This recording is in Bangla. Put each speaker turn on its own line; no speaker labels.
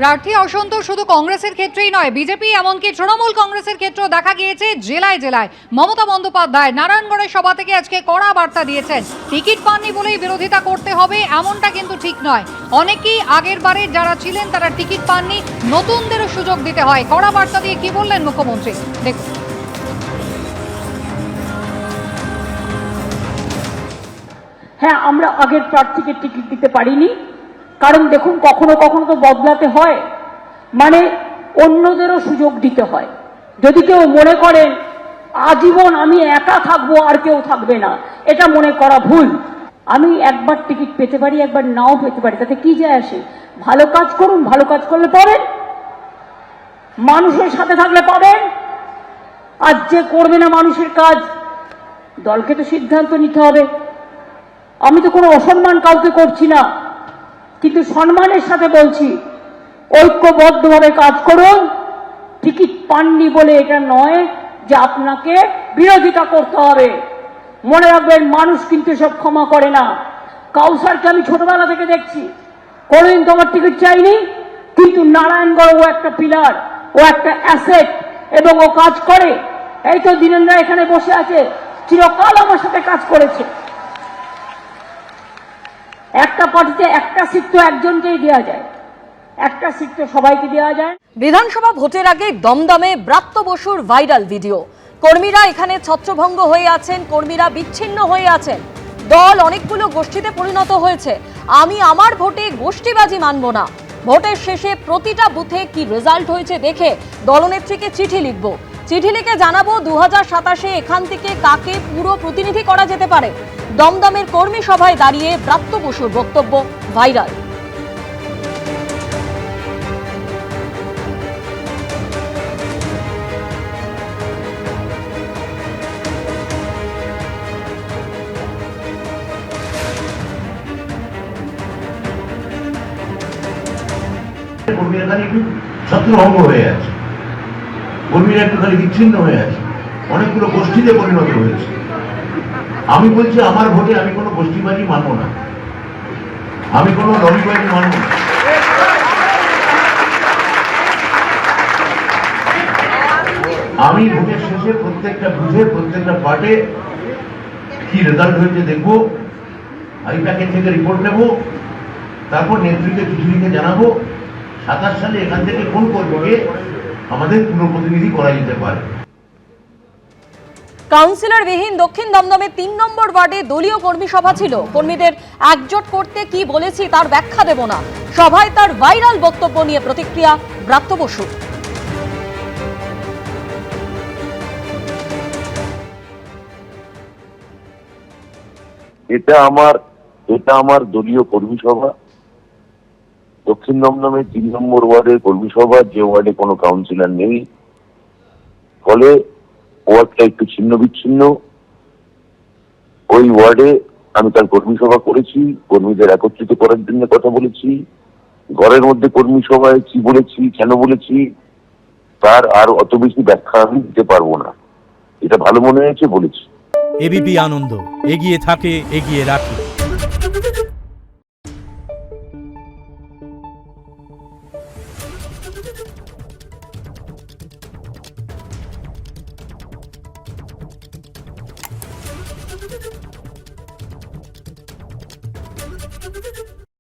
প্রার্থী অসন্তোষ শুধু কংগ্রেসের ক্ষেত্রেই নয়, বিজেপি এমনকি তৃণমূল কংগ্রেসের ক্ষেত্রেও দেখা গিয়েছে। জেলায় জেলায় মমতা বন্দ্যোপাধ্যায় নারায়ণগড়ের সভা থেকে আজকে কড়া বার্তা দিয়েছেন। টিকিট পাননি বলেই বিরোধিতা করতে হবে এমনটা কিন্তু ঠিক নয়। অনেকেই আগের বারে যারা ছিলেন তারা টিকিট পাননি, নতুনদেরও সুযোগ দিতে হয়। কড়া বার্তা দিয়ে কি বললেন মুখ্যমন্ত্রী দেখুন।
হ্যাঁ, আমরা আগের প্রার্থীকে টিকিট দিতে পারিনি, কারণ দেখুন কখনো কখনো তো বদলাতে হয়, মানে অন্যদেরও সুযোগ দিতে হয়। যদি কেউ মনে করেন আজীবন আমি একা থাকবো আর কেউ থাকবে না, এটা মনে করা ভুল। আমি একবার টিকিট পেতে পারি, একবার নাও পেতে পারি, তাতে কি যায় আসে? ভালো কাজ করুন, ভালো কাজ করলে পাবেন, মানুষের সাথে থাকলে পাবেন। আর যে করবে না মানুষের কাজ, দলকে তো সিদ্ধান্ত নিতে হবে। আমি তো কোনো অসম্মান কাউকে করছি না, কিন্তু সম্মানের সাথে বলছি ঐক্যবদ্ধভাবে কাজ করুন। টিকিট পাননি বলে এটা নয় যে আপনাকে বিরোধিতা করতে হবে। মনে রাখবেন, মানুষ কিন্তু সব ক্ষমা করে না। কাউসারকে আমি ছোটবেলা থেকে দেখছি, কোনোদিন তোমার টিকিট চাইনি, কিন্তু নারায়ণগড় ও একটা পিলার, ও একটা অ্যাসেট, এবং ও কাজ করে। এই তো দীনেন্দ্রা এখানে বসে আছে, চিরকাল আমার সাথে কাজ করেছে। একটা পার্টিতে একটা সিট তো একজনকেই দেওয়া যায়, একটা সিট তো সবাইকে দেওয়া যায়।
বিধানসভা ভোটের আগে দমদমে ব্রাত্য বসুর ভাইরাল ভিডিও। কর্মীরা এখানে ছত্রভঙ্গ হয়ে আছেন, কর্মীরা বিচ্ছিন্ন হয়ে আছেন, দল অনেকগুলো গোষ্ঠীতে পরিণত হয়েছে। আমি আমার ভোটে গোষ্ঠীবাজি মানব না, ভোটের শেষে প্রতিটা বুথে কি রেজাল্ট হয়েছে দেখে দলনেত্রীকে চিঠি লিখব, চিঠি লিখে জানাবো 2027-এ এখান থেকে কাকে পুরো প্রতিনিধি করা যেতে পারে। দমদমের কর্মী সভায় দাঁড়িয়ে ব্রাত্য বসুর বক্তব্য ভাইরাল।
কর্মীরা খালি একটু ছত্রভঙ্গ হয়ে আছে, কর্মীরা একটু খালি বিচ্ছিন্ন হয়ে আছে, অনেকগুলো গোষ্ঠীতে পরিণত হয়েছে। আমি বলছি আমার ভোটে আমি কোনো গোষ্ঠীবাজি মানব না, আমি কোনো লবিবাজি মানব না। আমি ভোটের শেষে প্রত্যেকটা বুথে প্রত্যেকটা পার্টে কি রেজাল্ট হয়েছে দেখবো, আমি প্যাকেট থেকে রিপোর্ট নেব, তারপর নেতৃত্বে চিঠি লিখে জানাবো 27 সালে এখান থেকে কোন কর্মীকে আমাদের পুনঃপ্রতিনিধি করা যেতে পারে।
কাউন্সিলর বিহীন দক্ষিণ দমদমে 3 নম্বর ওয়ার্ডে দলীয় কর্মী সভা ছিল। কর্মীদের একজোট করতে কি বলেছি তার ব্যাখ্যা দেব না, সভায় তার ভাইরাল বক্তব্য নিয়ে প্রতিক্রিয়া ব্রাত্য বসু।
এটা আমার দলীয় কর্মী সভা, দক্ষিণ দমদমে 3 নম্বর ওয়ার্ডের কর্মী সভা, যে ওয়ার্ডে কোনো কাউন্সিলর নেই, ফলে ওয়ার্ডটা একটু ছিন্ন বিচ্ছিন্ন। ওই ওয়ার্ডে আমি তার কর্মী সভা করেছি, কর্মীদের একত্রিত করার জন্য কথা বলেছি। ঘরের মধ্যে কর্মী সভায় কি বলেছি, কেন বলেছি, তার আর অত বেশি ব্যাখ্যা আমি দিতে পারবো না। এটা ভালো মনে হয়েছে বলেছি।
এবিপি আনন্দ, এগিয়ে থাকে, এগিয়ে রাখে।